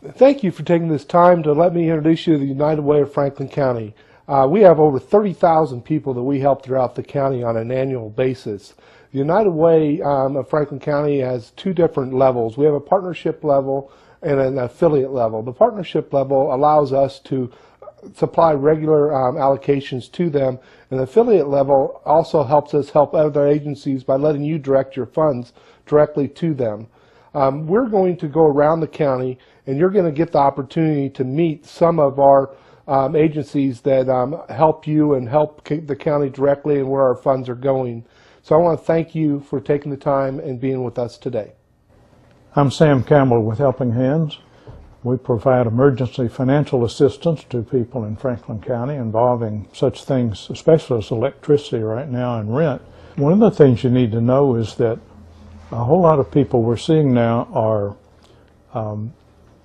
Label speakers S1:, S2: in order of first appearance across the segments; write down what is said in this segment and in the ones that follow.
S1: Thank you for taking this time to let me introduce you to the United Way of Franklin County. We have over 30,000 people that we help throughout the county on an annual basis. The United Way of Franklin County has two different levels. We have a partnership level and an affiliate level. The partnership level allows us to supply regular allocations to them, and the affiliate level also helps us help other agencies by letting you direct your funds directly to them. We're going to go around the county, and you're going to get the opportunity to meet some of our agencies that help you and help the county directly and where our funds are going. So I want to thank you for taking the time and being with us today.
S2: I'm Sam Campbell with Helping Hands. We provide emergency financial assistance to people in Franklin County involving such things, especially as electricity right now and rent. One of the things you need to know is that a whole lot of people we're seeing now are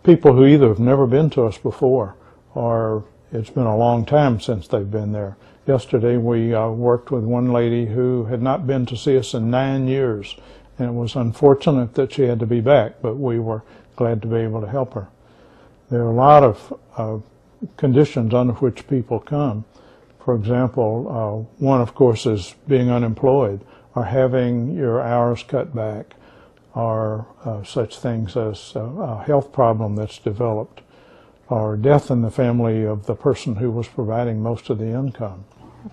S2: people who either have never been to us before or it's been a long time since they've been there. Yesterday we worked with one lady who had not been to see us in 9 years, and it was unfortunate that she had to be back, but we were glad to be able to help her. There are a lot of conditions under which people come. For example, one of course is being unemployed or having your hours cut back, or such things as a health problem that's developed, or death in the family of the person who was providing most of the income.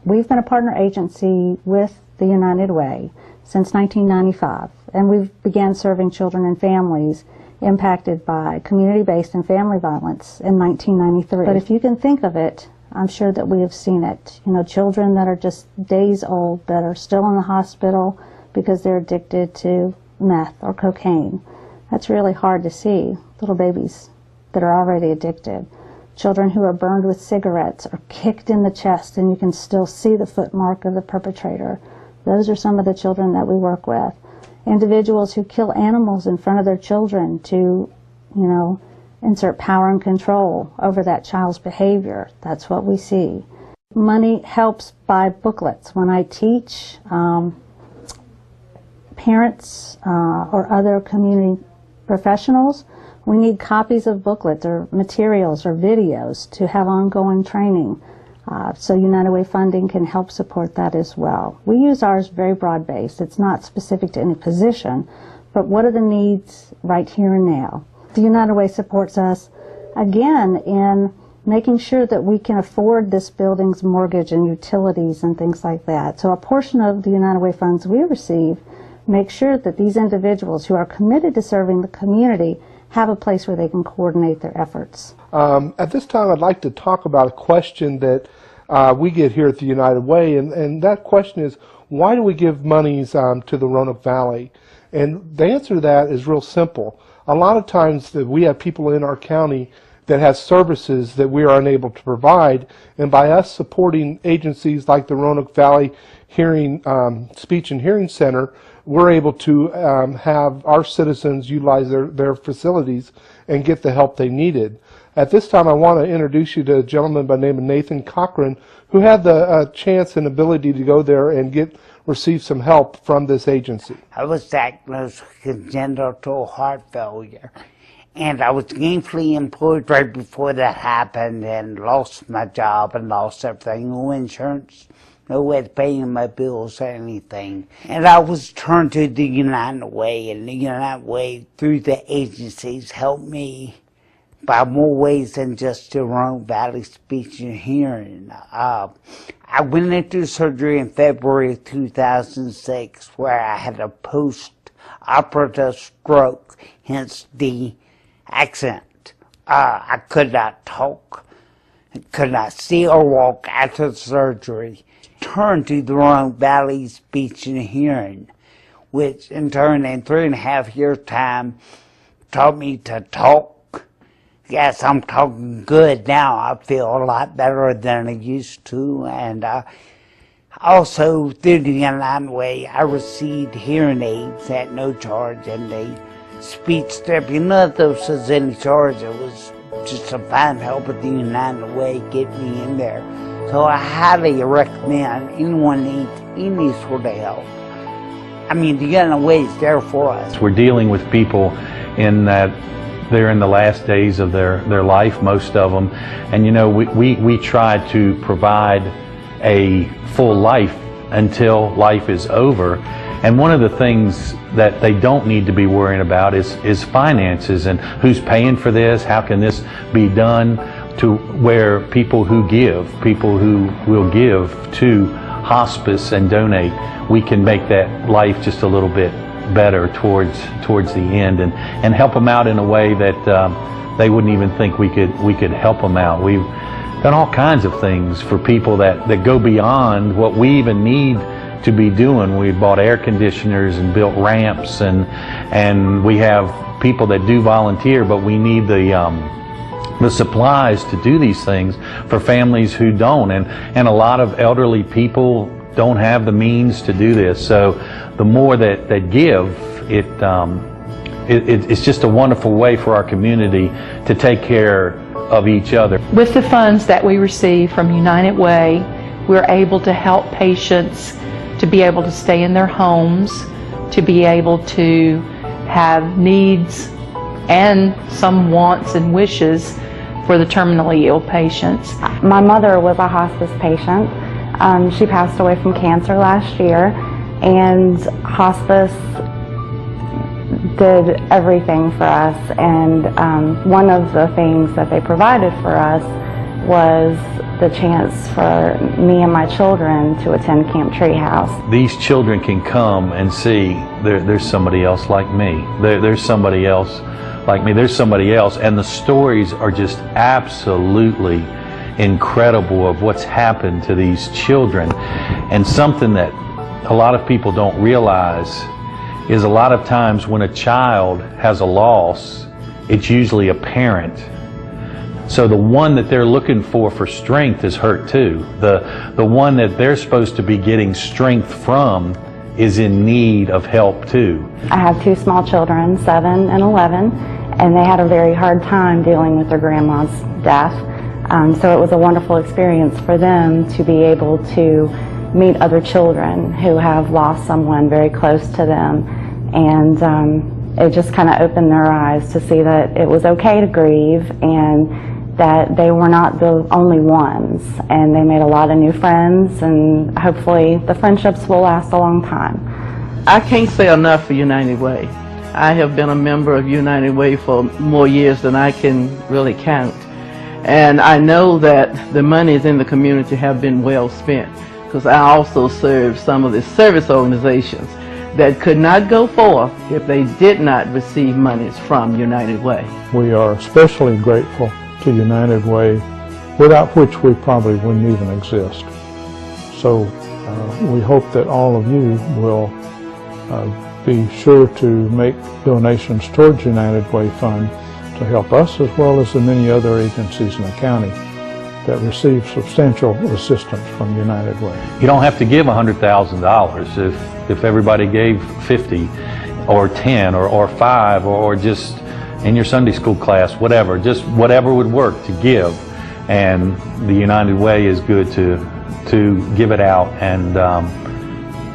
S3: We've been a partner agency with the United Way since 1995, and we've began serving children and families impacted by community-based and family violence in 1993. But if you can think of it, I'm sure that we have seen it. You know, children that are just days old that are still in the hospital because they're addicted to meth or cocaine. That's really hard to see. Little babies that are already addicted. Children who are burned with cigarettes or kicked in the chest and you can still see the footmark of the perpetrator. Those are some of the children that we work with. Individuals who kill animals in front of their children to, insert power and control over that child's behavior. That's what we see. Money helps buy booklets. When I teach parents or other community professionals, we need copies of booklets or materials or videos to have ongoing training. So United Way funding can help support that as well. We use ours very broad-based. It's not specific to any position, but what are the needs right here and now? The United Way supports us, again, in making sure that we can afford this building's mortgage and utilities and things like that. So a portion of the United Way funds we receive make sure that these individuals who are committed to serving the community have a place where they can coordinate their efforts.
S1: At this time, I'd like to talk about a question that we get here at the United Way, and that question is, why do we give monies to the Roanoke Valley? And the answer to that is real simple. A lot of times that we have people in our county that have services that we are unable to provide, and by us supporting agencies like the Roanoke Valley Speech and Hearing Center, we're able to have our citizens utilize their facilities and get the help they needed. At this time, I want to introduce you to a gentleman by the name of Nathan Cochran, who had the chance and ability to go there and receive some help from this agency.
S4: I was diagnosed with congenital heart failure, and I was gainfully employed right before that happened and lost my job and lost everything, no insurance, no way to pay my bills or anything. And I was turned to the United Way, and the United Way, through the agencies, helped me by more ways than just the Roanoke Valley Speech and Hearing. I went into surgery in February of 2006 where I had a post-operative stroke, hence the accent. I could not talk, could not see or walk after the surgery. Turned to the Roanoke Valley Speech and Hearing, which in turn in 3.5 years' time taught me to talk. Yes, I'm talking good now. I feel a lot better than I used to. And also, through the United Way, I received hearing aids at no charge, and the speech therapy. None of those was any charge. It was just a fine help with the United Way get me in there. So I highly recommend anyone needs any sort of help. I mean, the United Way is there for us.
S5: We're dealing with people in that they're in the last days of their life, most of them. And you know, we try to provide a full life until life is over. And one of the things that they don't need to be worrying about is finances and who's paying for this, how can this be done, to where people who will give to hospice and donate, we can make that life just a little bit better towards the end and help them out in a way that they wouldn't even think we could help them out. We've done all kinds of things for people that go beyond what we even need to be doing. We bought air conditioners and built ramps, and we have people that do volunteer, but we need the supplies to do these things for families who don't, and a lot of elderly people don't have the means to do this. So the more that give, it's just a wonderful way for our community to take care of each other.
S6: With the funds that we receive from United Way, we're able to help patients to be able to stay in their homes, to be able to have needs and some wants and wishes for the terminally ill patients.
S7: My mother was a hospice patient. She passed away from cancer last year, and hospice did everything for us, and one of the things that they provided for us was the chance for me and my children to attend Camp Treehouse.
S5: These children can come and see there's somebody else like me. There's somebody else like me. There's somebody else, and the stories are just absolutely incredible of what's happened to these children. And something that a lot of people don't realize is a lot of times when a child has a loss, it's usually a parent. So the one that they're looking for strength is hurt too. The one that they're supposed to be getting strength from is in need of help too.
S7: I have two small children, 7 and 11, and they had a very hard time dealing with their grandma's death. So it was a wonderful experience for them to be able to meet other children who have lost someone very close to them, and it just kind of opened their eyes to see that it was okay to grieve and that they were not the only ones, and they made a lot of new friends, and hopefully the friendships will last a long time.
S8: I can't say enough for United Way. I have been a member of United Way for more years than I can really count. And I know that the monies in the community have been well spent, because I also serve some of the service organizations that could not go forth if they did not receive monies from United Way.
S2: We are especially grateful to United Way, without which we probably wouldn't even exist. So we hope that all of you will be sure to make donations towards United Way Fund to help us, as well as the many other agencies in the county that receive substantial assistance from United Way.
S5: You don't have to give $100,000 if everybody gave 50 or 10 or 5 or just in your Sunday school class, whatever, just whatever would work to give. And the United Way is good to give it out, and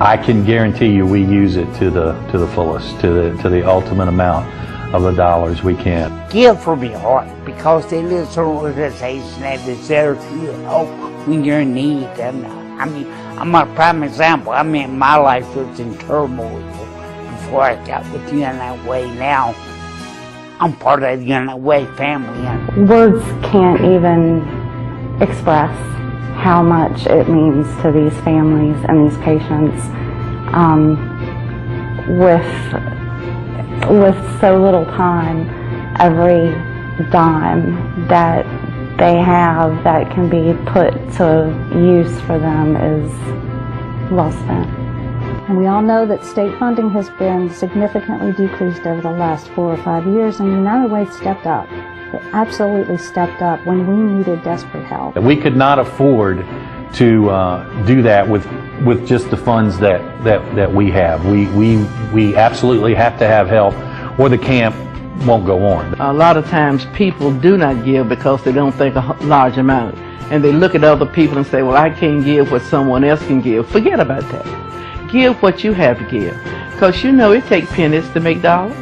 S5: I can guarantee you we use it to the fullest, to the ultimate amount of the dollars we can.
S4: Give from your heart, because it is an organization that is there to help when you're in need. And I mean, I'm a prime example. I mean, my life was in turmoil before I got with United Way. Now I'm part of the United Way family.
S7: Words can't even express how much it means to these families and these patients. With so little time, every dime that they have that can be put to use for them is well spent.
S3: And we all know that state funding has been significantly decreased over the last 4 or 5 years, and United Way stepped up. It absolutely stepped up when we needed desperate help.
S5: We could not afford to do that with just the funds that we have. We absolutely have to have help, or the camp won't go on.
S8: A lot of times people do not give because they don't think a large amount, and they look at other people and say, well, I can't give what someone else can give. Forget about that. Give what you have to give, because you know it takes pennies to make dollars.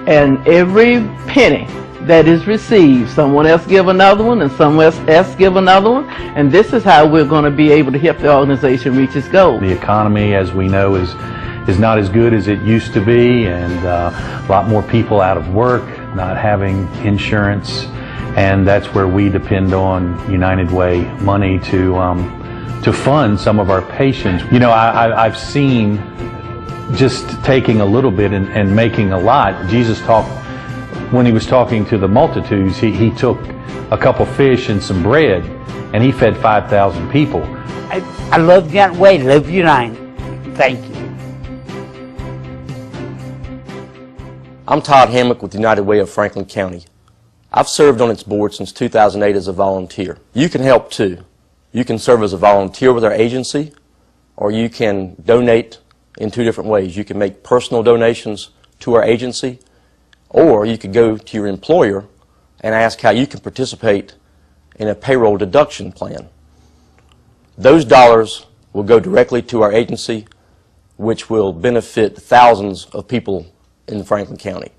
S8: And every penny that is received, someone else give another one, and someone else give another one, and this is how we're going to be able to help the organization reach its goal.
S5: The economy, as we know, is not as good as it used to be, and a lot more people out of work, not having insurance, and that's where we depend on United Way money to fund some of our patients. You know, I've seen just taking a little bit and making a lot. Jesus talked, when he was talking to the multitudes, he took a couple fish and some bread, and he fed 5,000 people.
S4: I love United Way, love United. Thank you.
S9: I'm Todd Hammock with United Way of Franklin County. I've served on its board since 2008 as a volunteer. You can help too. You can serve as a volunteer with our agency, or you can donate in two different ways. You can make personal donations to our agency, or you could go to your employer and ask how you can participate in a payroll deduction plan. Those dollars will go directly to our agency, which will benefit thousands of people in Franklin County.